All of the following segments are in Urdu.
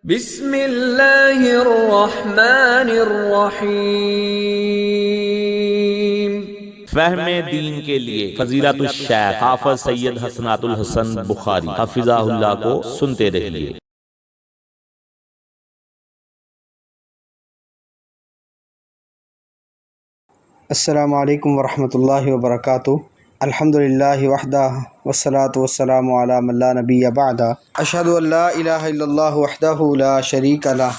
بسم اللہ الرحمن الرحیم۔ فہم دین کے لیے فضیلت الشیخ حافظ سید حسنات الحسن بخاری حفظہ اللہ کو سنتے رہیے۔ السلام علیکم ورحمۃ اللہ وبرکاتہ۔ الحمدللہ وحدہ والصلاة والسلام علی من لا نبی بعدہ۔ اشہد ان لا الہ الا اللہ وحدہ لا شریک لہ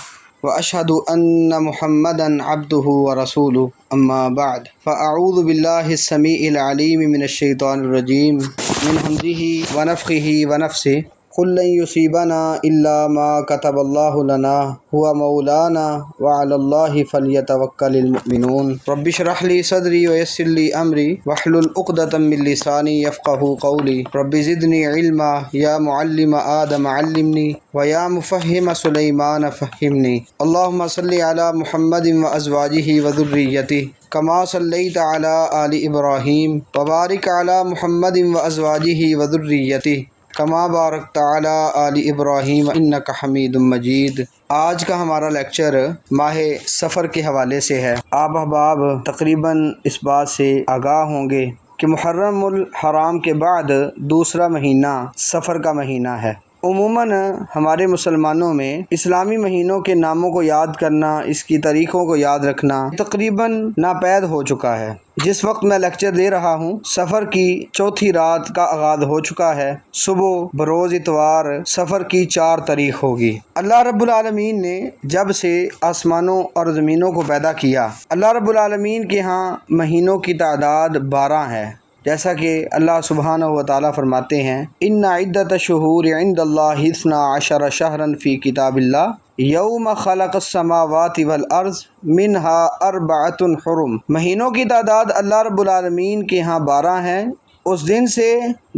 واشہد ان محمدا عبدہ ورسولہ، اما بعد فاعوذ باللہ السمیع العلیم من الشیطان الرجیم من حمزہ ونفخہ ونفثہ۔ قل لن یصیبنا الا ما كتب اللہ لنا هو مولانا وعلى الله فلیتوکل المؤمنون۔ رب اشرح لي صدری ویسر لي امری واحلل عقدۃ من لسانی یفقهوا قولی۔ رب زدنی علما یا معلم آدم علمنی ویا مفہم سلیمان فہمنی۔ اللہم صلی علی محمد وازواجہ وذریتہ کما صلیت علی آل ابراہیم وبارک علی محمد وازواجہ وذریتہ کما بارکت علی آل ابراہیم انک حمید مجید۔ آج کا ہمارا لیکچر ماہ سفر کے حوالے سے ہے۔ آپ احباب تقریباً اس بات سے آگاہ ہوں گے کہ محرم الحرام کے بعد دوسرا مہینہ سفر کا مہینہ ہے۔ عموماً ہمارے مسلمانوں میں اسلامی مہینوں کے ناموں کو یاد کرنا، اس کی تاریخوں کو یاد رکھنا تقریباً ناپید ہو چکا ہے۔ جس وقت میں لیکچر دے رہا ہوں سفر کی چوتھی رات کا آغاز ہو چکا ہے۔ صبح بروز اتوار سفر کی 4 تاریخ ہوگی۔ اللہ رب العالمین نے جب سے آسمانوں اور زمینوں کو پیدا کیا، اللہ رب العالمین کے ہاں مہینوں کی تعداد 12 ہے، جیسا کہ اللہ سبحانہ و تعالیٰ فرماتے ہیں ان عدۃ الشہور عند اللہ 12 شہرا فی کتاب اللہ یوم خلق السماوات والارض منہا 4 حرم۔ مہینوں کی تعداد اللہ رب العالمین کے ہاں 12 ہیں، اس دن سے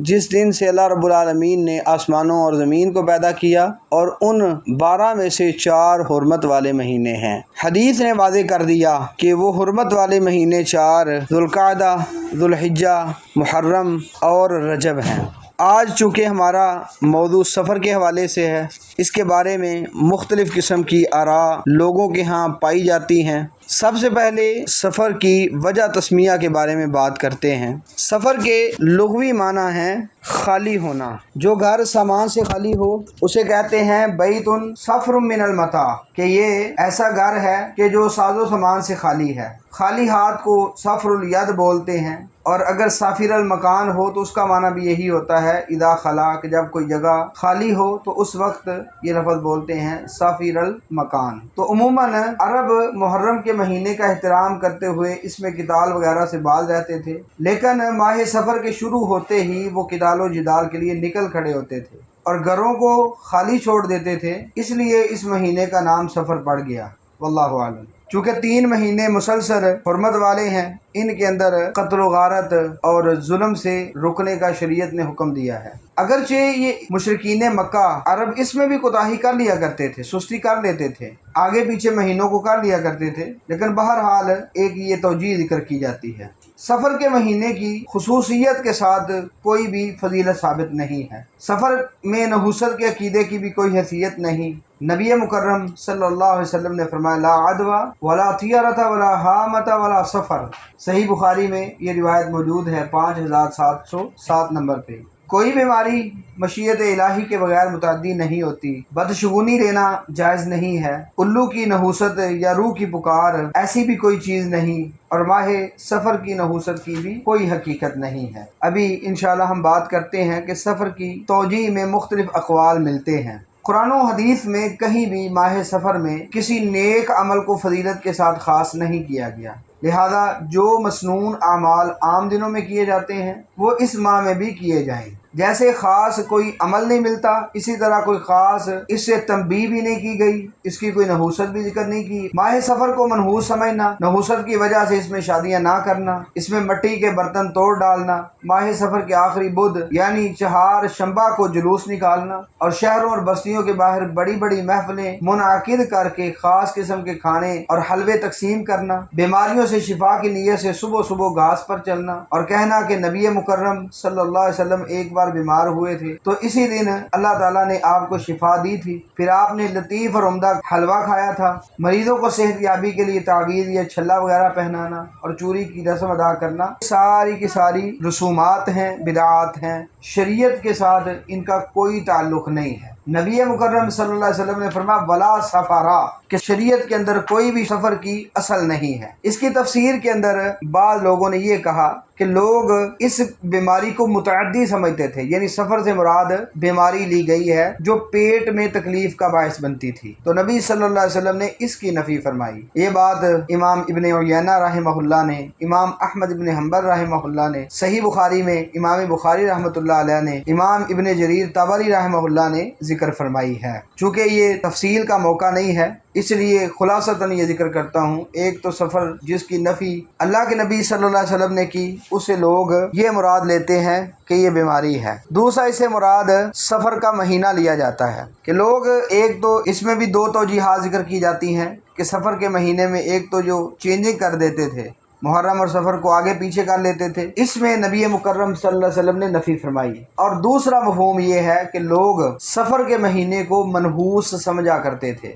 جس دن سے اللہ رب العالمین نے آسمانوں اور زمین کو پیدا کیا، اور ان 12 میں سے 4 حرمت والے مہینے ہیں۔ حدیث نے واضح کر دیا کہ وہ حرمت والے مہینے 4 ذوالقعدہ، ذوالحجہ، محرم اور رجب ہیں۔ آج چونکہ ہمارا موضوع سفر کے حوالے سے ہے، اس کے بارے میں مختلف قسم کی آراء لوگوں کے ہاں پائی جاتی ہیں۔ سب سے پہلے سفر کی وجہ تسمیہ کے بارے میں بات کرتے ہیں۔ سفر کے لغوی معنی ہیں خالی ہونا۔ جو گھر سامان سے خالی ہو اسے کہتے ہیں بیت صفر من المتاع، کہ یہ ایسا گھر ہے کہ جو ساز و سامان سے خالی ہے۔ خالی ہاتھ کو صفر الید بولتے ہیں، اور اگر سافر المکان ہو تو اس کا معنی بھی یہی ہوتا ہے اذا خلا، کہ جب کوئی جگہ خالی ہو تو اس وقت یہ لفظ بولتے ہیں سافر المکان۔ تو عموماً عرب محرم کے مہینے کا احترام کرتے ہوئے اس میں قتال وغیرہ سے باز رہتے تھے، لیکن ماہ سفر کے شروع ہوتے ہی وہ قتال و جدال کے لیے نکل کھڑے ہوتے تھے اور گھروں کو خالی چھوڑ دیتے تھے، اس لیے اس مہینے کا نام سفر پڑ گیا، واللہ عالم۔ چونکہ 3 مہینے مسلسل حرمت والے ہیں، ان کے اندر قتل و غارت اور ظلم سے رکنے کا شریعت نے حکم دیا ہے۔ اگرچہ یہ مشرکین مکہ عرب اس میں بھی کوتاہی کر لیا کرتے تھے، سستی کر لیتے تھے، آگے پیچھے مہینوں کو کر لیا کرتے تھے، لیکن بہرحال ایک یہ توجیہ ذکر کی جاتی ہے۔ سفر کے مہینے کی خصوصیت کے ساتھ کوئی بھی فضیلت ثابت نہیں ہے۔ سفر میں نحوست کے عقیدے کی بھی کوئی حیثیت نہیں۔ نبی مکرم صلی اللہ علیہ وسلم نے فرمایا لا عدوى ولا طیرۃ ولا حامۃ ولا سفر۔ صحیح بخاری میں یہ روایت موجود ہے 5707 نمبر پہ۔ کوئی بیماری مشیت الہی کے بغیر متعدی نہیں ہوتی، بدشگونی لینا جائز نہیں ہے، الو کی نحوست یا روح کی پکار ایسی بھی کوئی چیز نہیں، اور ماہ سفر کی نحوست کی بھی کوئی حقیقت نہیں ہے۔ ابھی انشاءاللہ ہم بات کرتے ہیں کہ سفر کی توجیہ میں مختلف اقوال ملتے ہیں۔ قرآن و حدیث میں کہیں بھی ماہ سفر میں کسی نیک عمل کو فضیلت کے ساتھ خاص نہیں کیا گیا، لہذا جو مسنون اعمال عام دنوں میں کیے جاتے ہیں وہ اس ماہ میں بھی کیے جائیں۔ جیسے خاص کوئی عمل نہیں ملتا، اسی طرح کوئی خاص اس سے تنبیہ بھی نہیں کی گئی، اس کی کوئی نحوست بھی ذکر نہیں کی۔ ماہ سفر کو منحوس سمجھنا، نحوست کی وجہ سے اس میں شادیاں نہ کرنا، اس میں مٹی کے برتن توڑ ڈالنا، ماہ سفر کے آخری بدھ یعنی چہار شنبہ کو جلوس نکالنا، اور شہروں اور بستیوں کے باہر بڑی بڑی محفلیں منعقد کر کے خاص قسم کے کھانے اور حلوے تقسیم کرنا، بیماریوں سے شفا کی نیت سے صبح صبح گھاس پر چلنا، اور کہنا کہ نبی مکرم صلی اللہ علیہ وسلم ایک بار پر بیمار ہوئے تھے تو اسی دن اللہ تعالیٰ نے آپ کو شفا دی تھی۔ پھر آپ نے لطیف اور عمدہ حلوہ کھایا تھا۔ مریضوں کو صحت یابی کے لیے تعویذ یا چھلا وغیرہ پہنانا اور چوری کی رسم ادا کرنا ساری کی ساری رسومات ہیں، بدعات ہیں، شریعت کے ساتھ ان کا کوئی تعلق نہیں ہے۔ نبی مکرم صلی اللہ علیہ وسلم نے فرمایا ولا سفرا، کہ شریعت کے اندر کوئی بھی سفر کی اصل نہیں ہے۔ اس کی تفسیر کے اندر بعض لوگوں نے یہ کہا کہ لوگ اس بیماری کو متعدی سمجھتے تھے، یعنی سفر سے مراد بیماری لی گئی ہے جو پیٹ میں تکلیف کا باعث بنتی تھی، تو نبی صلی اللہ علیہ وسلم نے اس کی نفی فرمائی۔ یہ بات امام ابن عیینہ رحمہ اللہ نے، امام احمد ابن حنبل رحمہ اللہ نے، صحیح بخاری میں امام بخاری رحمۃ اللہ علیہ نے، امام ابن جریر طبری رحمہ اللہ نے ذکر فرمائی ہے۔ چونکہ یہ تفصیل کا موقع نہیں ہے اس لیے خلاصتاً یہ ذکر کرتا ہوں۔ ایک تو سفر جس کی نفی اللہ کے نبی صلی اللہ علیہ وسلم نے کی، اسے لوگ یہ مراد لیتے ہیں کہ یہ بیماری ہے۔ دوسرا، اسے مراد سفر کا مہینہ لیا جاتا ہے کہ لوگ، ایک تو اس میں بھی دو توجیحات ذکر کی جاتی ہیں کہ سفر کے مہینے میں ایک تو جو چینجنگ کر دیتے تھے، محرم اور سفر کو آگے پیچھے کر لیتے تھے، اس میں نبی مکرم صلی اللہ علیہ وسلم نے نفی فرمائی۔ اور دوسرا مفہوم یہ ہے کہ لوگ سفر کے مہینے کو منحوس سمجھا کرتے تھے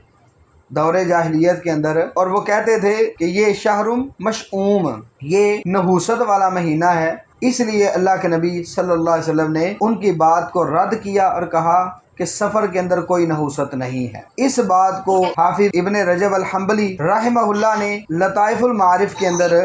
دور جاہلیت کے اندر، اور وہ کہتے تھے کہ یہ شہر مشؤوم، یہ نحوست والا مہینہ ہے، اس لیے اللہ کے نبی صلی اللہ علیہ وسلم نے ان کی بات کو رد کیا اور کہا کہ سفر کے اندر کوئی نحوست نہیں ہے۔ اس بات کو حافظ ابن رجب الحنبلی رحمہ اللہ نے لطائف المعارف کے اندر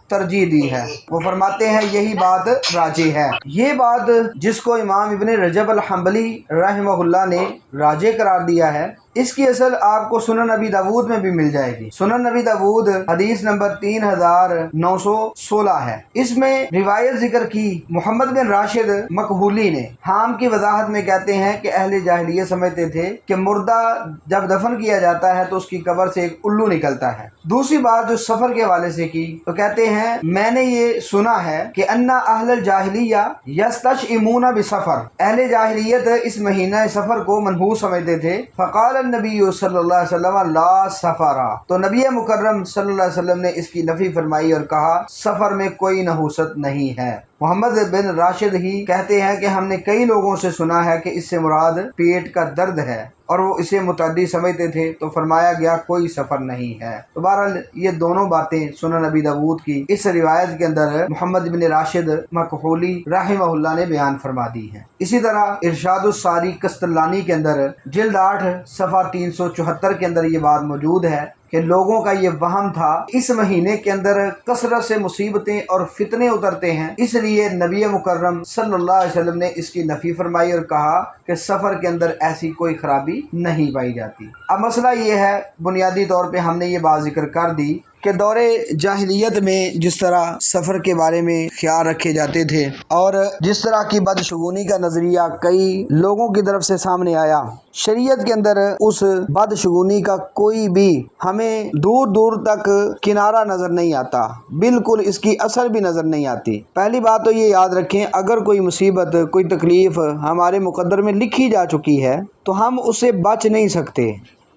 ترجیح دی ہے۔ وہ فرماتے ہیں یہی بات راجح ہے۔ یہ بات جس کو امام ابن رجب الحنبلی رحمہ اللہ نے راجح قرار دیا ہے، اس کی اصل آپ کو سنن نبی داود میں بھی مل جائے گی۔ سنن نبی داود حدیث نمبر 3916 ہے۔ اس میں روایت ذکر کی محمد بن راشد مقبولی نے، حام کی وضاحت میں کہتے ہیں کہ اہل جاہلیت سمجھتے تھے کہ مردہ جب دفن کیا جاتا ہے تو اس کی قبر سے ایک الو نکلتا ہے۔ دوسری بات جو سفر کے حوالے سے کی تو کہتے ہیں میں نے یہ سنا ہے کہ انا اہل الجاہلیہ یستشئمون بسفر، اہل جاہلیت اس مہینہ سفر کو منحوس سمجھتے تھے۔ فقال النبی صلی اللہ علیہ وسلم لا سفرا، تو نبی مکرم صلی اللہ علیہ وسلم نے اس کی نفی فرمائی اور کہا سفر میں کوئی نحوست نہیں ہے۔ محمد بن راشد ہی کہتے ہیں کہ ہم نے کئی لوگوں سے سنا ہے کہ اس سے مراد پیٹ کا درد ہے اور وہ اسے متعدی سمجھتے تھے، تو فرمایا گیا کوئی سفر نہیں ہے۔ تو بہرحال یہ دونوں باتیں سنن نبی داود کی اس روایت کے اندر محمد بن راشد مکحولی رحمہ اللہ نے بیان فرما دی ہیں۔ اسی طرح ارشاد الساری قسطلانی کے اندر جلد 8 صفحہ 374 کے اندر یہ بات موجود ہے کہ لوگوں کا یہ وہم تھا اس مہینے کے اندر کثرت سے مصیبتیں اور فتنے اترتے ہیں، اس لیے نبی مکرم صلی اللہ علیہ وسلم نے اس کی نفی فرمائی اور کہا کہ سفر کے اندر ایسی کوئی خرابی نہیں پائی جاتی۔ اب مسئلہ یہ ہے، بنیادی طور پہ ہم نے یہ بات ذکر کر دی کہ دور جاہلیت میں جس طرح سفر کے بارے میں خیال رکھے جاتے تھے اور جس طرح کی بدشگونی کا نظریہ کئی لوگوں کی طرف سے سامنے آیا، شریعت کے اندر اس بدشگونی کا کوئی بھی ہمیں دور دور تک کنارہ نظر نہیں آتا، بالکل اس کی اثر بھی نظر نہیں آتی۔ پہلی بات تو یہ یاد رکھیں، اگر کوئی مصیبت، کوئی تکلیف ہمارے مقدر میں لکھی جا چکی ہے تو ہم اس سے بچ نہیں سکتے۔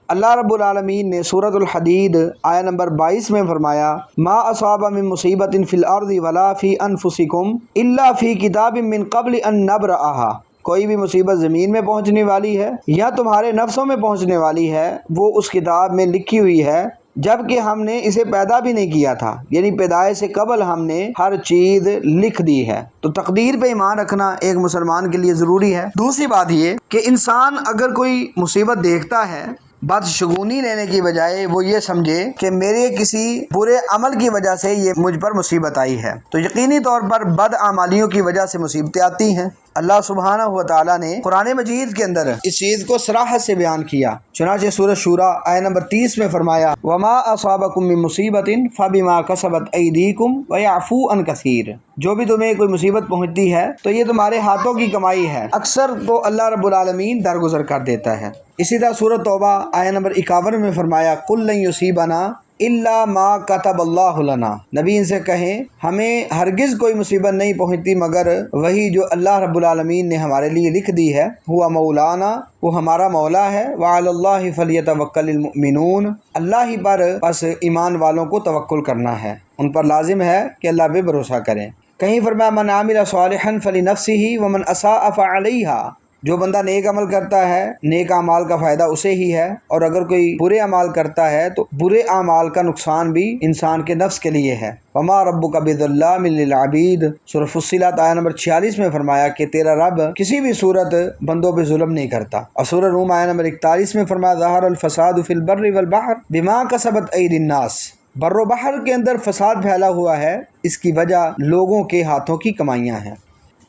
اللہ رب العالمین نے سورۃ الحدید آیہ نمبر 22 میں فرمایا ما اصاب من مصیبت فی الارض ولا فی انفسکم الا فی کتاب من قبل ان نبرأھا، کوئی بھی مصیبت زمین میں پہنچنے والی ہے یا تمہارے نفسوں میں پہنچنے والی ہے، وہ اس کتاب میں لکھی ہوئی ہے جبکہ ہم نے اسے پیدا بھی نہیں کیا تھا، یعنی پیدائش سے قبل ہم نے ہر چیز لکھ دی ہے۔ تو تقدیر پہ ایمان رکھنا ایک مسلمان کے لیے ضروری ہے۔ دوسری بات یہ کہ انسان اگر کوئی مصیبت دیکھتا ہے، بدشگونی لینے کی بجائے وہ یہ سمجھے کہ میرے کسی برے عمل کی وجہ سے یہ مجھ پر مصیبت آئی ہے، تو یقینی طور پر بد اعمالیوں کی وجہ سے مصیبتیں آتی ہیں۔ اللہ سبحانہ و تعالیٰ نے قرآن مجید کے اندر اس چیز کو صراحت سے بیان کیا، چنانچہ سورۃ شورى آیہ نمبر 30 میں فرمایا وما اصابکم من مصیبت فبما کسبت ایدیکم ویعفو عن کثیر، جو بھی تمہیں کوئی مصیبت پہنچتی ہے تو یہ تمہارے ہاتھوں کی کمائی ہے، اکثر تو اللہ رب العالمین درگزر کر دیتا ہے۔ اسی طرح سورۃ توبہ آیہ نمبر 51 میں فرمایا قل لن یصیبنا الا ما کتب اللہ لنا، نبی ان سے کہیں ہمیں ہرگز کوئی مصیبت نہیں پہنچتی مگر وہی جو اللہ رب العالمین نے ہمارے لیے لکھ دی ہے، ہوا مولانا، وہ ہمارا مولا ہے، وعلی اللہ فلیتوکل المؤمنون، اللہ ہی پر بس ایمان والوں کو توکل کرنا ہے، ان پر لازم ہے کہ اللہ پہ بھروسہ کریں۔ کہیں فرمایا من عامل صالحا فلنفسہ ومن اساء فعلیہا، جو بندہ نیک عمل کرتا ہے نیک اعمال کا فائدہ اسے ہی ہے، اور اگر کوئی برے اعمال کرتا ہے تو برے اعمال کا نقصان بھی انسان کے نفس کے لیے ہے۔ وما ربک بظلام للعبید، سورہ فصلت آیہ نمبر 46 میں فرمایا کہ تیرا رب کسی بھی صورت بندوں پہ ظلم نہیں کرتا، اور سورہ روم آیہ نمبر 41 میں فرمایا ظہر الفساد فی البر والبحر بما کسبت ایدی الناس، بر و بحر کے اندر فساد پھیلا ہوا ہے، اس کی وجہ لوگوں کے ہاتھوں کی کمائیاں ہیں۔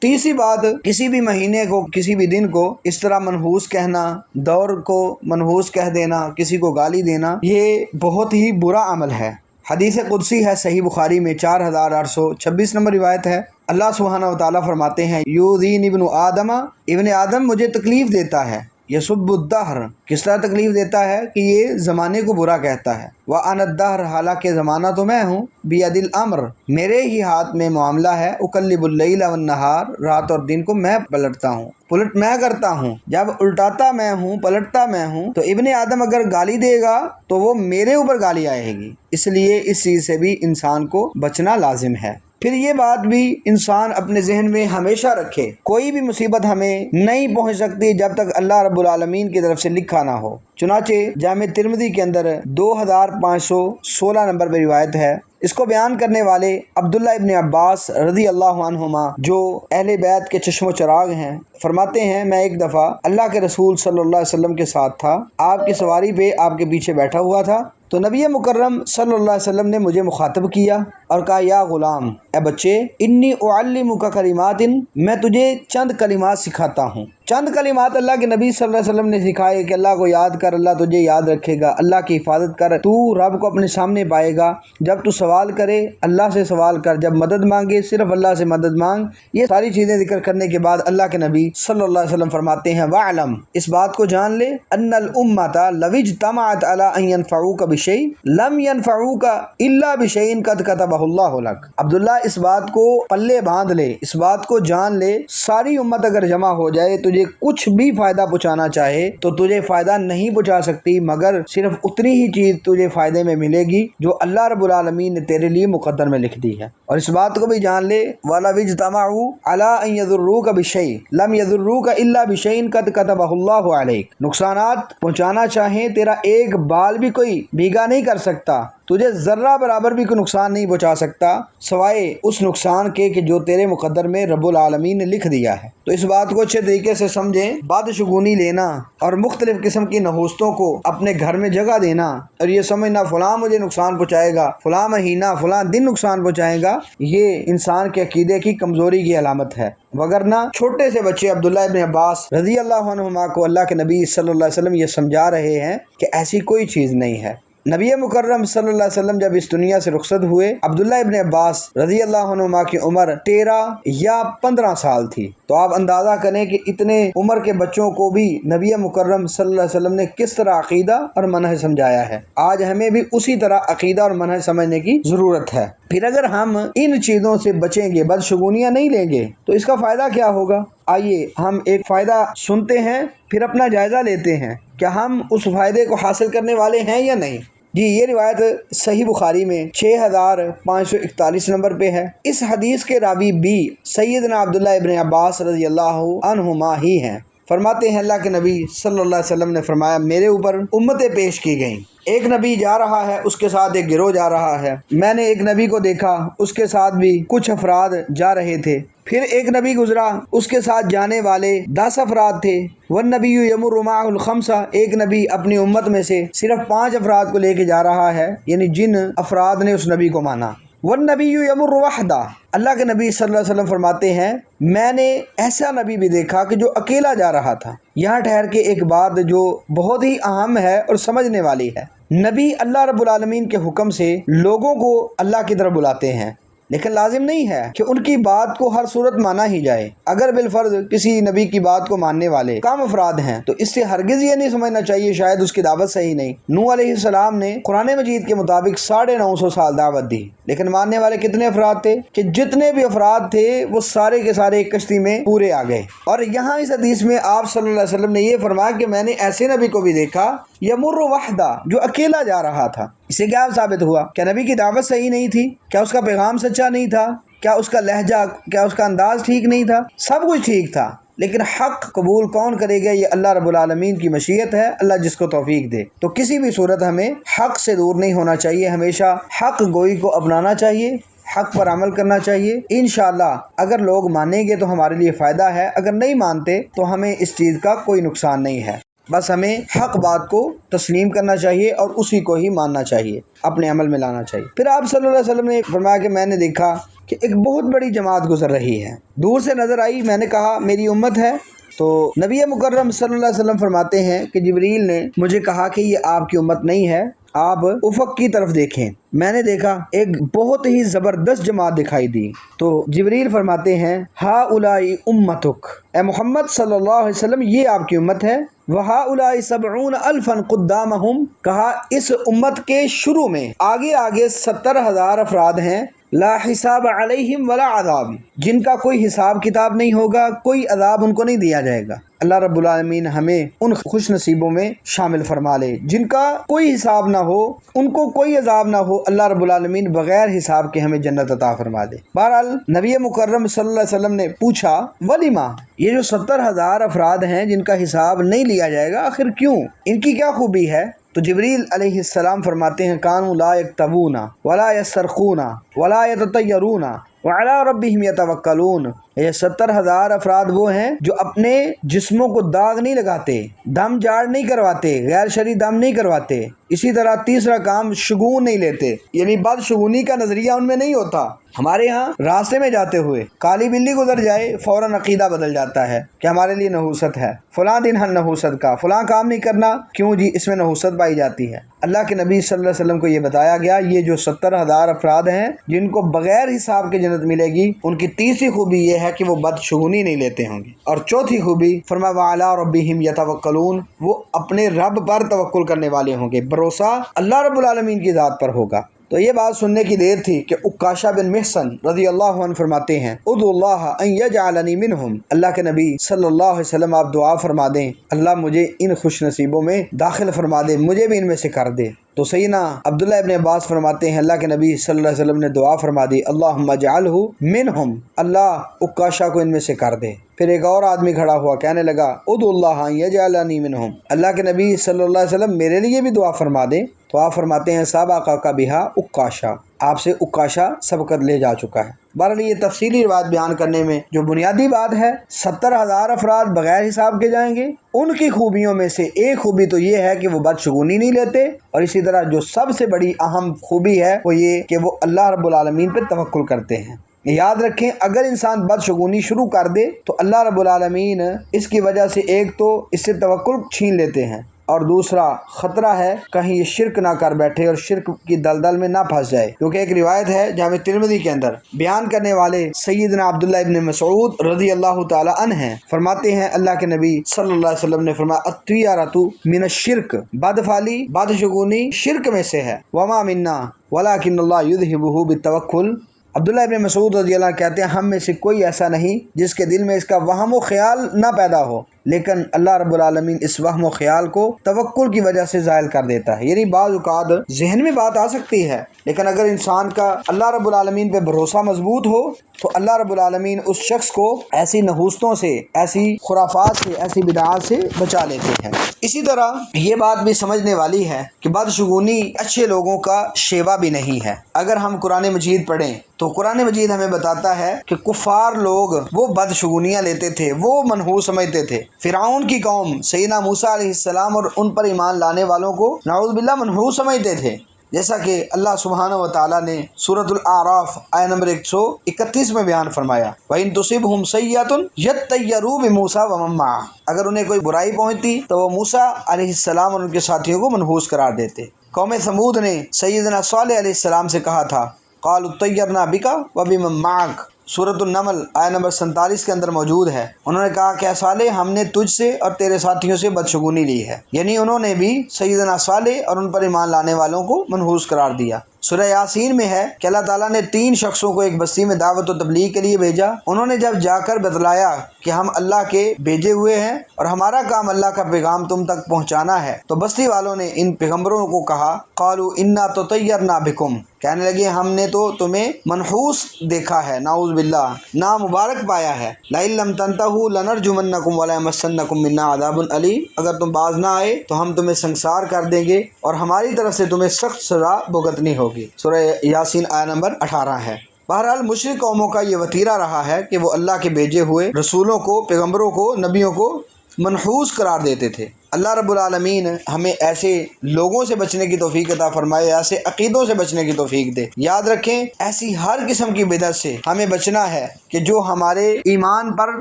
تیسری بات، کسی بھی مہینے کو کسی بھی دن کو اس طرح منحوس کہنا، دور کو منحوس کہہ دینا، کسی کو گالی دینا، یہ بہت ہی برا عمل ہے۔ حدیث قدسی ہے، صحیح بخاری میں 4826 نمبر روایت ہے۔ اللہ سبحانہ و تعالیٰ فرماتے ہیں یؤذین ابن آدم، ابن آدم مجھے تکلیف دیتا ہے، یسب الدہر، کس طرح تکلیف دیتا ہے کہ یہ زمانے کو برا کہتا ہے، وَأَنَا الدَّهْرُ، حالانکہ زمانہ تو میں ہوں، بِيَدِ الْأَمْرُ، میرے ہی ہاتھ میں معاملہ ہے، اُقَلِّبُ اللَّيْلَ وَالنَّهَارَ، رات اور دن کو میں پلٹتا ہوں، پلٹ میں کرتا ہوں، جب الٹاتا میں ہوں پلٹتا میں ہوں، تو ابن آدم اگر گالی دے گا تو وہ میرے اوپر گالی آئے گی، اس لیے اس چیز سے بھی انسان کو بچنا لازم ہے۔ پھر یہ بات بھی انسان اپنے ذہن میں ہمیشہ رکھے، کوئی بھی مصیبت ہمیں نہیں پہنچ سکتی جب تک اللہ رب العالمین کی طرف سے لکھا نہ ہو۔ چنانچہ جامع ترمذی کے اندر 2516 نمبر پہ روایت ہے، اس کو بیان کرنے والے عبداللہ ابن عباس رضی اللہ عنہما جو اہل بیت کے چشم و چراغ ہیں، فرماتے ہیں میں ایک دفعہ اللہ کے رسول صلی اللہ علیہ وسلم کے ساتھ تھا، آپ کی سواری پہ آپ کے پیچھے بیٹھا ہوا تھا، تو نبی مکرم صلی اللہ علیہ وسلم نے مجھے مخاطب کیا اور کہا یا غلام، اے بچے، انی اعلمک کلمات، میں تجھے چند کلمات سکھاتا ہوں۔ چند کلمات اللہ کے نبی صلی اللہ علیہ وسلم نے سکھائے کہ اللہ کو یاد کر، اللہ تجھے یاد رکھے گا، اللہ کی حفاظت کر، تو رب کو اپنے سامنے پائے گا، جب تو سوال کرے اللہ سے سوال کر، جب مدد مانگے صرف اللہ سے مدد مانگ۔ یہ ساری چیزیں ذکر کرنے کے بعد اللہ کے نبی صلی اللہ علیہ وسلم فرماتے ہیں وَاعْلَمْ، اس بات کو جان لے، ان الامۃ لو اجتمعت علی ان ينفعوک بشیء لم ينفعوک الا بشیء قد کتبہ اللہ لک۔ عبداللہ اس بات کو پلے باندھ لے، اس بات کو جان لے، ساری امت اگر جمع ہو جائے تجھے کچھ بھی فائدہ پہنچانا چاہے تو تجھے فائدہ نہیں پہنچا سکتی، مگر صرف اتنی ہی چیز تجھے فائدے میں ملے گی جو اللہ رب العالمین نے تیرے لیے مقدر میں لکھ دی ہے۔ اور اس بات کو بھی جان لے وَلَوِ اجْتَمَعُوا عَلَىٰ أَن يَضُرُّوكَ بِشَيْءٍ لَمْ يَضُرُّوكَ إِلَّا بِشَيْءٍ قَدْ كَتَبَهُ اللَّهُ عَلَيْكَ، نقصانات پہنچانا چاہیں تیرا ایک بال بھی کوئی بھیگا نہیں کر سکتا، تجھے ذرہ برابر بھی کوئی نقصان نہیں پہنچا سکتا سوائے اس نقصان کے کہ جو تیرے مقدر میں رب العالمین نے لکھ دیا ہے۔ تو اس بات کو اچھے طریقے سے سمجھیں، بدشگونی لینا اور مختلف قسم کی نحوستوں کو اپنے گھر میں جگہ دینا اور یہ سمجھنا فلاں مجھے نقصان پہنچائے گا، فلاں مہینہ فلاں دن نقصان پہنچائے گا، یہ انسان کے عقیدے کی کمزوری کی علامت ہے۔ وگرنہ چھوٹے سے بچے عبداللہ ابن عباس رضی اللہ عنہما کو اللہ کے نبی صلی اللہ علیہ وسلم یہ سمجھا رہے ہیں کہ ایسی کوئی چیز نہیں ہے۔ نبی مکرم صلی اللہ علیہ وسلم جب اس دنیا سے رخصت ہوئے، عبداللہ ابن عباس رضی اللہ عنہما کی عمر 13 یا 15 سال تھی، تو آپ اندازہ کریں کہ اتنے عمر کے بچوں کو بھی نبی مکرم صلی اللہ علیہ وسلم نے کس طرح عقیدہ اور منہج سمجھایا ہے۔ آج ہمیں بھی اسی طرح عقیدہ اور منہج سمجھنے کی ضرورت ہے۔ پھر اگر ہم ان چیزوں سے بچیں گے، بدشگونیاں نہیں لیں گے، تو اس کا فائدہ کیا ہوگا؟ آئیے ہم ایک فائدہ سنتے ہیں، پھر اپنا جائزہ لیتے ہیں، کیا ہم اس فائدے کو حاصل کرنے والے ہیں یا نہیں۔ جی یہ روایت صحیح بخاری میں 6541 نمبر پہ ہے۔ اس حدیث کے راوی بھی سیدنا عبداللہ ابن عباس رضی اللہ عنہما ہی ہیں۔ فرماتے ہیں اللہ کے نبی صلی اللہ علیہ وسلم نے فرمایا میرے اوپر امتیں پیش کی گئیں، ایک نبی جا رہا ہے، اس کے ساتھ ایک گروہ جا رہا ہے، میں نے ایک نبی کو دیکھا، اس کے ساتھ بھی کچھ افراد جا رہے تھے، پھر ایک نبی گزرا، اس کے ساتھ جانے والے 10 افراد تھے، والنبی یمر معہ الخمسہ، ایک نبی اپنی امت میں سے صرف 5 افراد کو لے کے جا رہا ہے، یعنی جن افراد نے اس نبی کو مانا، والنبی یمر وحدہ، اللہ کے نبی صلی اللہ علیہ وسلم فرماتے ہیں میں نے ایسا نبی بھی دیکھا کہ جو اکیلا جا رہا تھا۔ یہاں ٹھہر کے ایک بات جو بہت ہی اہم ہے اور سمجھنے والی ہے، نبی اللہ رب العالمین کے حکم سے لوگوں کو اللہ کی طرف بلاتے ہیں، لیکن لازم نہیں ہے کہ ان کی بات کو ہر صورت مانا ہی جائے۔ اگر بالفرض کسی نبی کی بات کو ماننے والے کم افراد ہیں تو اس سے ہرگز یہ نہیں سمجھنا چاہیے شاید اس کی دعوت صحیح نہیں۔ نوح علیہ السلام نے قرآن مجید کے مطابق 950 سال دعوت دی، لیکن ماننے والے کتنے افراد تھے کہ جتنے بھی افراد تھے وہ سارے کے سارے ایک کشتی میں پورے آ گئے۔ اور یہاں اس حدیث میں آپ صلی اللہ علیہ وسلم نے یہ فرمایا کہ میں نے ایسے نبی کو بھی دیکھا یمر وحدہ، جو اکیلا جا رہا تھا۔ اس سے کیا ثابت ہوا؟ کیا نبی کی دعوت صحیح نہیں تھی؟ کیا اس کا پیغام سچا نہیں تھا؟ کیا اس کا لہجہ، کیا اس کا انداز ٹھیک نہیں تھا؟ سب کچھ ٹھیک تھا، لیکن حق قبول کون کرے گا؟ یہ اللہ رب العالمین کی مشیت ہے، اللہ جس کو توفیق دے۔ تو کسی بھی صورت ہمیں حق سے دور نہیں ہونا چاہیے، ہمیشہ حق گوئی کو اپنانا چاہیے، حق پر عمل کرنا چاہیے۔ انشاءاللہ اگر لوگ مانیں گے تو ہمارے لیے فائدہ ہے، اگر نہیں مانتے تو ہمیں اس چیز کا کوئی نقصان نہیں ہے۔ بس ہمیں حق بات کو تسلیم کرنا چاہیے اور اسی کو ہی ماننا چاہیے، اپنے عمل میں لانا چاہیے۔ پھر آپ صلی اللہ علیہ وسلم نے فرمایا کہ میں نے دیکھا کہ ایک بہت بڑی جماعت گزر رہی ہے، دور سے نظر آئی، میں نے کہا میری امت ہے، تو نبی مکرم صلی اللہ علیہ وسلم فرماتے ہیں کہ جبریل نے مجھے کہا کہ یہ آپ کی امت نہیں ہے، آپ افق کی طرف دیکھیں۔ میں نے دیکھا ایک بہت ہی زبردست جماعت دکھائی دی، تو جبریل فرماتے ہیں ہا اولائی امتک، اے محمد صلی اللہ علیہ وسلم یہ آپ کی امت ہے، وہا اولائی 70,000 قدامہم، کہا اس امت کے شروع میں آگے 70,000 افراد ہیں، لا حساب علیہم ولا عذاب، جن کا کوئی حساب کتاب نہیں ہوگا، کوئی عذاب ان کو نہیں دیا جائے گا۔ اللہ رب العالمین ہمیں ان خوش نصیبوں میں شامل فرما لے جن کا کوئی حساب نہ ہو، ان کو کوئی عذاب نہ ہو، اللہ رب العالمین بغیر حساب کے ہمیں جنت عطا فرما دے۔ بہرحال نبی مکرم صلی اللہ علیہ وسلم نے پوچھا ولیما، یہ جو 70,000 افراد ہیں جن کا حساب نہیں لیا جائے گا، آخر کیوں؟ ان کی کیا خوبی ہے؟ تو جبریل علیہ السلام فرماتے ہیں کانوا لا یکتوون ولا یسرقون ولا یتطیرون وعلی ربہم یتوکلون، یہ 70,000 افراد وہ ہیں جو اپنے جسموں کو داغ نہیں لگاتے، دم جاڑ نہیں کرواتے، غیر شرعی دم نہیں کرواتے، اسی طرح تیسرا کام شگون نہیں لیتے، یعنی بدشگونی کا نظریہ ان میں نہیں ہوتا۔ ہمارے ہاں راستے میں جاتے ہوئے کالی بلی گزر جائے فوراً عقیدہ بدل جاتا ہے کہ ہمارے لیے نحوست ہے، فلاں دن ہم نحوست کا، فلاں کام نہیں کرنا، کیوں جی اس میں نحوست پائی جاتی ہے۔ اللہ کے نبی صلی اللہ علیہ وسلم کو یہ بتایا گیا یہ جو 70,000 افراد ہیں جن کو بغیر حساب کے جنت ملے گی، ان کی تیسری خوبی یہ ہے کہ وہ بدشگونی نہیں لیتے ہوں گے، اور چوتھی خوبی فرمایا وعلی ربہم یتوکلون، وہ اپنے رب پر توکل کرنے والے ہوں گے، بھروسہ اللہ رب العالمین کی ذات پر ہوگا۔ تو یہ بات سننے کی دیر تھی کہ عکاشہ بن محصن رضی اللہ عنہ فرماتے ہیں ادعو اللہ ان یجعلنی منہم، اللہ کے نبی صلی اللہ علیہ وسلم آپ دعا فرما دیں اللہ مجھے ان خوش نصیبوں میں داخل فرما دے، مجھے بھی ان میں سے کر دے۔ تو سیدنا عبداللہ ابن عباس فرماتے ہیں اللہ کے نبی صلی اللہ علیہ وسلم نے دعا فرما دی اللہم اجعلہ منہم، اللہ عکاشہ کو ان میں سے کر دے۔ پھر ایک اور آدمی کھڑا ہوا کہنے لگا ادعو اللہ ان یجعلنی منہم، اللہ کے نبی صلی اللہ علیہ وسلم میرے لیے بھی دعا فرما دیں۔ تو آپ فرماتے ہیں سابقہ کا بہا عکاشہ، آپ سے عکاشہ سبقت لے جا چکا ہے۔ بہرحال یہ تفصیلی روایت بیان کرنے میں جو بنیادی بات ہے 70,000 افراد بغیر حساب کے جائیں گے، ان کی خوبیوں میں سے ایک خوبی تو یہ ہے کہ وہ بدشگونی نہیں لیتے، اور اسی طرح جو سب سے بڑی اہم خوبی ہے وہ یہ کہ وہ اللہ رب العالمین پہ توکل کرتے ہیں۔ یاد رکھیں اگر انسان بدشگونی شروع کر دے تو اللہ رب العالمین اس کی وجہ سے ایک تو اس سے توکل چھین لیتے ہیں، اور دوسرا خطرہ ہے کہیں یہ شرک نہ کر بیٹھے اور شرک کی دلدل میں نہ پھنس جائے، کیونکہ ایک روایت ہے جامع ترمذی کے اندر بیان کرنے والے سیدنا عبداللہ ابن مسعود رضی اللہ تعالی عنہ ہیں، فرماتے ہیں اللہ کے نبی صلی اللہ علیہ وسلم نے فرمایا الطیرۃ من الشرک، بدفعلی بدشگونی شرک میں سے ہے، وما منا ولکن اللہ یذہبہ بالتوکل۔ عبداللہ ابن مسعود رضی اللہ عنہ کہتے ہیں ہم میں سے کوئی ایسا نہیں جس کے دل میں اس کا وہم و خیال نہ پیدا ہو، لیکن اللہ رب العالمین اس وہم و خیال کو توکل کی وجہ سے زائل کر دیتا ہے۔ یعنی بعض اوقات ذہن میں بات آ سکتی ہے، لیکن اگر انسان کا اللہ رب العالمین پہ بھروسہ مضبوط ہو تو اللہ رب العالمین اس شخص کو ایسی نحوستوں سے، ایسی خرافات سے، ایسی بدعات سے بچا لیتے ہیں۔ اسی طرح یہ بات بھی سمجھنے والی ہے کہ بدشگونی اچھے لوگوں کا شیوا بھی نہیں ہے۔ اگر ہم قرآن مجید پڑھیں تو قرآن مجید ہمیں بتاتا ہے کہ کفار لوگ وہ بدشگونیاں لیتے تھے، وہ منحوس سمجھتے تھے۔ فرعون کی قوم سیدنا موسیٰ علیہ السلام اور ان پر ایمان لانے والوں کو نعوذ باللہ منحوس سمجھتے تھے، جیسا کہ اللہ سبحانہ و تعالیٰ نے سورۃ الاعراف آیہ نمبر 131 میں بیان فرمایا وَإِن تُصِبْهُمْ سَيِّئَةٌ يَطَّيَّرُوا بِمُوسَىٰ وَمَن مَّعَهُ، اگر انہیں کوئی برائی پہنچتی تو وہ موسیٰ علیہ السلام اور ان کے ساتھیوں کو منحوس قرار دیتے۔ قوم ثمود نے سیدنا صالح علیہ السلام سے کہا تھا قَالُوا اطَّيَّرْنَا بِكَ وَبِمَن مَّعَكَ، سورۃ النمل آیہ نمبر 47 کے اندر موجود ہے۔ انہوں نے کہا کہ اے صالح ہم نے تجھ سے اور تیرے ساتھیوں سے بدشگونی لی ہے، یعنی انہوں نے بھی سیدنا صالح اور ان پر ایمان لانے والوں کو منحوس قرار دیا۔ سورہ یاسین میں ہے کہ اللہ تعالیٰ نے 3 شخصوں کو ایک بستی میں دعوت و تبلیغ کے لیے بھیجا۔ انہوں نے جب جا کر بتلایا کہ ہم اللہ کے بھیجے ہوئے ہیں اور ہمارا کام اللہ کا پیغام تم تک پہنچانا ہے، تو بستی والوں نے ان پیغمبروں کو کہا قالوا انا تطیرنا بکم، کہنے لگے ہم نے تو تمہیں منحوس دیکھا ہے، نعوذ باللہ، نامبارک پایا ہے۔ لئن لم تنتہوا لنرجمنکم ولایمسنکم منا عذاب علیم، اگر تم باز نہ آئے تو ہم تمہیں سنگسار کر دیں گے اور ہماری طرف سے تمہیں سخت سزا بھگتنی ہوگی۔ سورہ یاسین آیہ نمبر 18 ہے۔ بہرحال مشرک قوموں کا یہ وتیرہ رہا ہے کہ وہ اللہ کے بھیجے ہوئے رسولوں کو، پیغمبروں کو، نبیوں کو منحوس قرار دیتے تھے۔ اللہ رب العالمین ہمیں ایسے لوگوں سے بچنے کی توفیق عطا فرمائے، ایسے عقیدوں سے بچنے کی توفیق دے۔ یاد رکھیں ایسی ہر قسم کی بدعت سے ہمیں بچنا ہے کہ جو ہمارے ایمان پر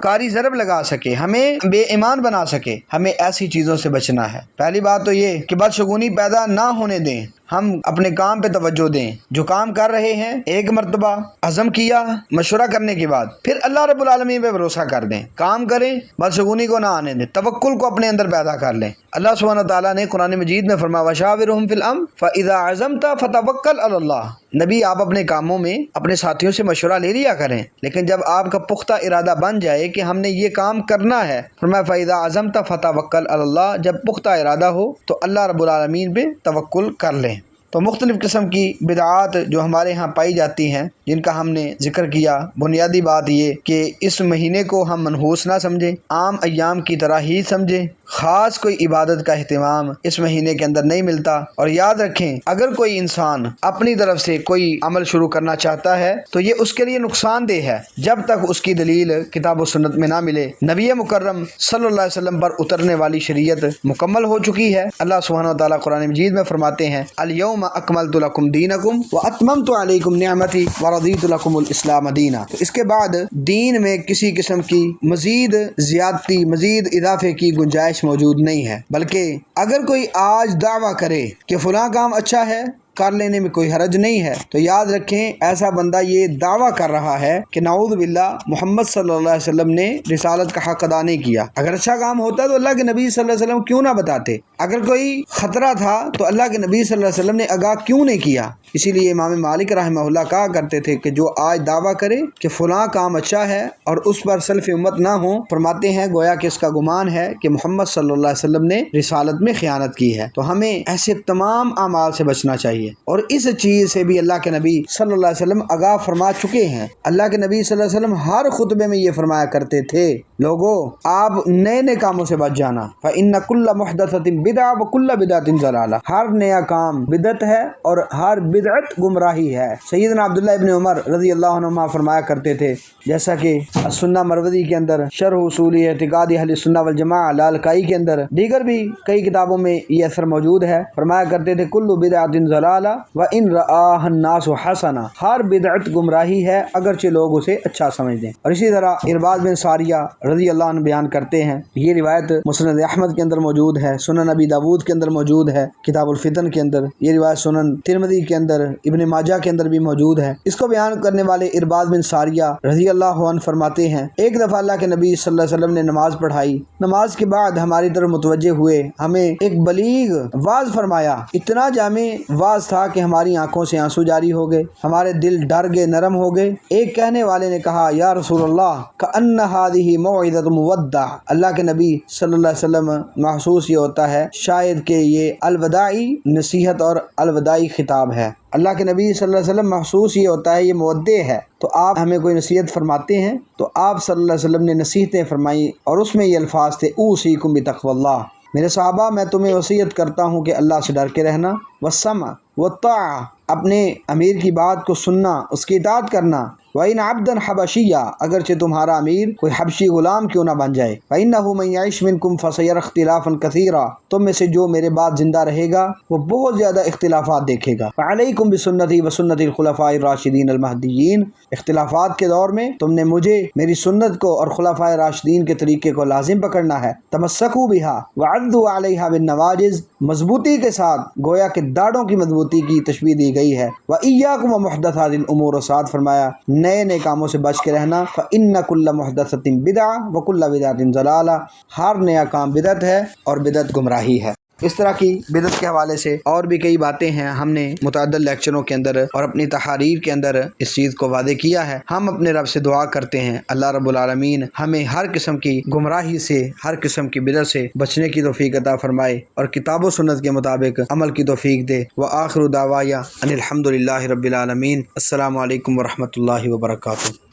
کاری ضرب لگا سکے، ہمیں بے ایمان بنا سکے، ہمیں ایسی چیزوں سے بچنا ہے۔ پہلی بات تو یہ کہ بدشگونی پیدا نہ ہونے دیں، ہم اپنے کام پہ توجہ دیں، جو کام کر رہے ہیں ایک مرتبہ عزم کیا مشورہ کرنے کے بعد، پھر اللہ رب العالمین پہ بھروسہ کر دیں، کام کریں، بدشگونی کو نہ آنے دیں، توکل کو اپنے اندر پیدا کر لیں۔ اللہ سبحانہ تعالیٰ نے قرآن مجید میں فرمایا وَشَاوِرْهُمْ فِي الْأَمْرِ فَإِذَا عَزَمْتَ فَتَوَكَّلْ عَلَى اللَّهِ، نبی آپ اپنے کاموں میں اپنے ساتھیوں سے مشورہ لے لیا کریں، لیکن جب آپ کا پختہ ارادہ بن جائے کہ ہم نے یہ کام کرنا ہے، فرمایا فَإِذَا عَزَمْتَ فَتَوَكَّلْ عَلَى اللَّهِ، جب پختہ ارادہ ہو تو اللہ رب العالمین پہ توکل کر لیں۔ تو مختلف قسم کی بدعات جو ہمارے ہاں پائی جاتی ہیں، جن کا ہم نے ذکر کیا، بنیادی بات یہ کہ اس مہینے کو ہم منحوس نہ سمجھیں، عام ایام کی طرح ہی سمجھیں، خاص کوئی عبادت کا اہتمام اس مہینے کے اندر نہیں ملتا۔ اور یاد رکھیں اگر کوئی انسان اپنی طرف سے کوئی عمل شروع کرنا چاہتا ہے تو یہ اس کے لیے نقصان دہ ہے جب تک اس کی دلیل کتاب و سنت میں نہ ملے، نبی مکرم صلی اللہ علیہ وسلم پر اترنے والی شریعت مکمل ہو چکی ہے۔ اللہ سبحانہ و تعالیٰ قرآن مجید میں فرماتے ہیں الیوم اکملت لکم دینکم واتممت علیکم نعمتی ورضیت لکم الاسلام دینا۔ تو اس کے بعد دین میں کسی قسم کی مزید زیادتی، مزید اضافے کی گنجائش موجود نہیں ہے، بلکہ اگر کوئی آج دعویٰ کرے کہ فلاں کام اچھا ہے، کر لینے میں کوئی حرج نہیں ہے، تو یاد رکھیں ایسا بندہ یہ دعویٰ کر رہا ہے کہ نعوذ باللہ محمد صلی اللہ علیہ وسلم نے رسالت کا حق ادا نہیں کیا۔ اگر اچھا کام ہوتا تو اللہ کے نبی صلی اللہ علیہ وسلم کیوں نہ بتاتے؟ اگر کوئی خطرہ تھا تو اللہ کے نبی صلی اللہ علیہ وسلم نے آگاہ کیوں نہیں کیا؟ اسی لیے امام مالک رحمہ اللہ کہا کرتے تھے کہ جو آج دعویٰ کرے کہ فلاں کام اچھا ہے اور اس پر سلف امت نہ ہو، فرماتے ہیں گویا کہ اس کا گمان ہے کہ محمد صلی اللہ علیہ وسلم نے رسالت میں خیانت کی ہے۔ تو ہمیں ایسے تمام اعمال سے بچنا چاہیے، اور اس چیز سے بھی اللہ کے نبی صلی اللہ علیہ وسلم آگاہ فرما چکے ہیں۔ اللہ کے نبی صلی اللہ علیہ وسلم ہر خطبے میں یہ فرمایا کرتے تھے لوگو آپ نئے نئے کاموں سے بچ جانا، فَإِنَّ كُلَّ مُحْدَثَةٍ بِدْعَةٍ وَكُلَّ بِدْعَةٍ ضَلَالَةٍ، ہر نیا کام بدعت ہے اور ہر بدعت گمراہی ہے۔ سیدنا عبداللہ ابن عمر رضی اللہ عنہما فرمایا کرتے تھے، جیسا کہ السنہ مروزی کے اندر، شرح اصول اعتقاد اہل السنہ والجماعہ لالکائی کے اندر، دیگر بھی کئی کتابوں میں یہ اثر موجود ہے، فرمایا کرتے تھے کل بدعت ضلالہ وان رآہ الناس حسنہ، ہر بدعت گمراہی ہے اگرچہ لوگ اسے اچھا سمجھ دیں۔ اور اسی طرح ارباض بن ساریہ رضی اللہ عنہ بیان کرتے ہیں، یہ روایت مسند احمد کے اندر موجود ہے، سنن ابی داود کے اندر موجود ہے، کتاب الفتن کے اندر، یہ روایت سنن ترمذی کے اندر، ابن ماجہ کے اندر بھی موجود ہے۔ اس کو بیان کرنے والے ارباض بن ساریہ رضی اللہ عنہ فرماتے ہیں ایک دفعہ اللہ کے نبی صلی اللہ علیہ وسلم نے نماز پڑھائی، نماز کے بعد ہماری طرف متوجہ ہوئے، ہمیں ایک بلیغ واعظ فرمایا، اتنا جامع واعظ تھا کہ ہماری آنکھوں سے آنسو جاری ہو گئے، ہمارے دل ڈر گئے، نرم ہو گئے۔ ایک کہنے والے نے کہا یا رسول اللہ کأن هذه موعظۃ مودع، اللہ کے نبی صلی اللہ علیہ وسلم محسوس یہ ہوتا ہے شاید کہ یہ الوداعی نصیحت اور الوداعی خطاب ہے۔ اللہ کے نبی صلی اللہ علیہ وسلم محسوس یہ ہوتا ہے یہ مودع ہے، تو آپ ہمیں کوئی نصیحت فرماتے ہیں؟ تو آپ صلی اللہ علیہ وسلم نے نصیحتیں فرمائیں اور اس میں یہ الفاظ تھے اوصیکم بتقوی اللہ، میرے صحابہ میں تمہیں وصیت کرتا ہوں کہ اللہ سے ڈر کے رہنا، والسمع والطاعہ، اپنے امیر کی بات کو سننا، اس کی اطاعت کرنا، وَإِنْ عَبْدًا حَبَشِيًّا، اگرچہ تمہارا امیر کوئی حبشی غلام کیوں نہ بن جائے، فَإِنَّهُ مَنْ يَعِشْ مِنْكُمْ فَسَيَرَى اخْتِلَافًا كَثِيرًا، تم میں سے جو میرے بعد زندہ رہے گا وہ بہت زیادہ اختلافات دیکھے گا، فَعَلَيْكُمْ بِسُنَّتِي وَسُنَّتِ الْخُلَفَاءِ الرَّاشِدِينَ الْمَهْدِيِّينَ، اختلافات کے دور میں تم نے مجھے میری سنت کو اور خلفائے راشدین کے طریقے کو لازم پکڑنا ہے، تمسکوا بها وعضوا علیہا بالنواجذ، مضبوطی کے ساتھ گویا کہ داڑھوں کی مضبوطی کی تشبیہ دی گئی ہے، وَإِيَّاكُمْ وَمُحْدَثَاتِ الْأُمُورِ، اور ساتھ فرمایا نئے نئے کاموں سے بچ کے رہنا، فَإِنَّ كُلَّ مُحْدَثَةٍ بِدْعَةٍ وَكُلَّ بِدْعَةٍ ضَلَالَةٍ، ہر نیا کام بدعت ہے اور بدعت گمراہی ہے۔ اس طرح کی بدعت کے حوالے سے اور بھی کئی باتیں ہیں، ہم نے متعدد لیکچروں کے اندر اور اپنی تحاریر کے اندر اس چیز کو واضح کیا ہے۔ ہم اپنے رب سے دعا کرتے ہیں اللہ رب العالمین ہمیں ہر قسم کی گمراہی سے، ہر قسم کی بدعت سے بچنے کی توفیق عطا فرمائے اور کتاب و سنت کے مطابق عمل کی توفیق دے۔ وآخر دعوایا ان الحمد للہ رب العالمین۔ السلام علیکم ورحمۃ اللہ وبرکاتہ۔